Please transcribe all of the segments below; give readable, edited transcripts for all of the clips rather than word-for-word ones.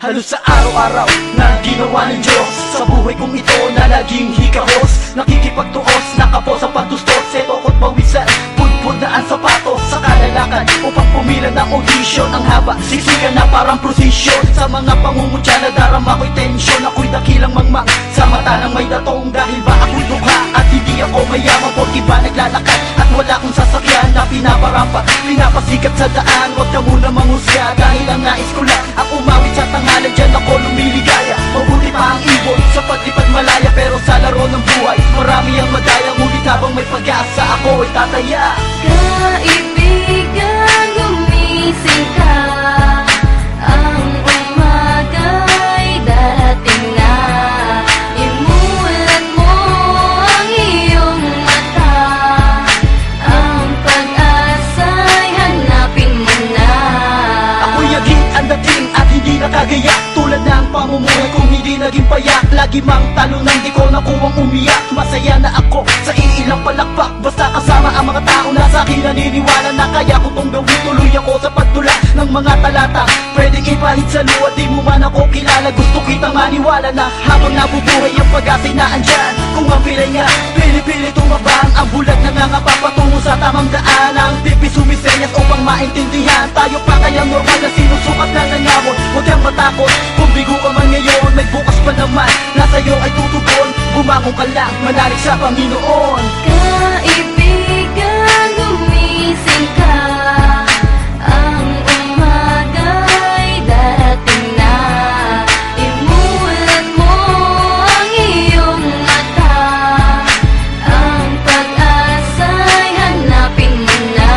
Halos sa araw-araw na ginawa ng Diyos sa buhay kong ito na laging hikahos. Nakikipagtuos, nakapos sa pagtustos, seto ko't bawisan, pudpud na ang sapatos sa kalalakan upang pumila ng audition. Ang haba, siksikan na parang prosesyon. Sa mga pangungutya na darama ko'y tensyon. Ako'y dakilang mangmang sa mata ng may datong. Dahil ba ako'y dukha at hindi ako mayaman, porki ba naglalakad at wala akong sasakyan na pinaparampa, pinapasikat sa daan. Huwag ka muna manghusga dahil ang nais ko lang ang umawit sa tangalan, dyan ako lumiligaya. Mabuti pa ang ibon sa paglipad malaya, pero sa laro ng buhay marami ang madaya. Ngunit habang may pag-asa ako ay tataya. Kaibigan, gumising ka, ang umaga'y darating na. Imulat mo ang iyong mata, ang pag-asa'y hanapin mo na. Ako'y aging ang dating at hindi nakagaya, tulad ng pamumuhay kong hindi naging payak. Lagi mang talo nang di ko nakuwang umiyak. Masaya na ako sa iilang palakpak, basta kasama ang mga tao na sa akin naniniwala na kaya ko tong gawin. Tuloy ako sa pagtula ng mga talata, pwedeng ipahid sa luwa, di mo man ako kilala. Gusto kitang maniwala na habang nabubuhay ang pag-asa'y na andyan. Kung ang pilay nga, pili-pili tumabang, ang bulag na nga papatungo sa tamang daan. Ang tipis sumisenyas upang maintindihan, tayo pa kaya normal na sinusukat na nangyamon. Huwag kang matakot kung bigo ka man ngayon, may bukas pa naman na sa'yo ay tutugon. Bumangon ka lang, manalig sa Panginoon. Kaibigan, gumising ka, ang umaga'y darating na. Imulat mo ang iyong mata, ang pag-asa'y hanapin mo na.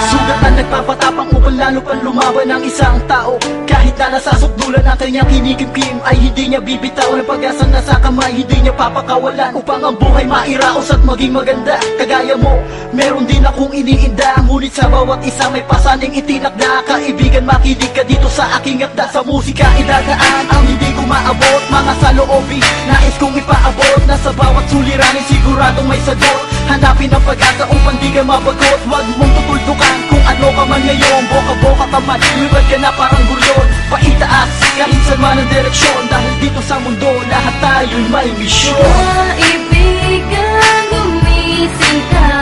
Sugat na nagpapatapang upang lalo pang lumaban ng isang tao. Kahit na nasasukdulan ang kanyang kinikimkim, ay hindi niya bibitaw ng pag-asa na sa kamay, hindi niya papakawalan upang ang buhay mairaos at maging maganda. Kagaya mo, meron din akong iniinda, ngunit sa bawat isa may pasaning itinakda. Kaibigan, makinig ka dito sa aking akda, sa musika idadaan ang hindi ko maabot. Mga saloobin, nais kong ipaabot, na sa bawat suliranin siguradong may sagot. Hanapin ang pag-asa upang di ka mabagot. Huwag mong tutuldukan kung ano ka man ngayon, boka-boka ka man, lumipad ka na parang gulyon. Paitaas, kahit saan man ang direksyon, dahil dito sa mundo lahat tayo'y may misyon. Kaibigan, gumising ka,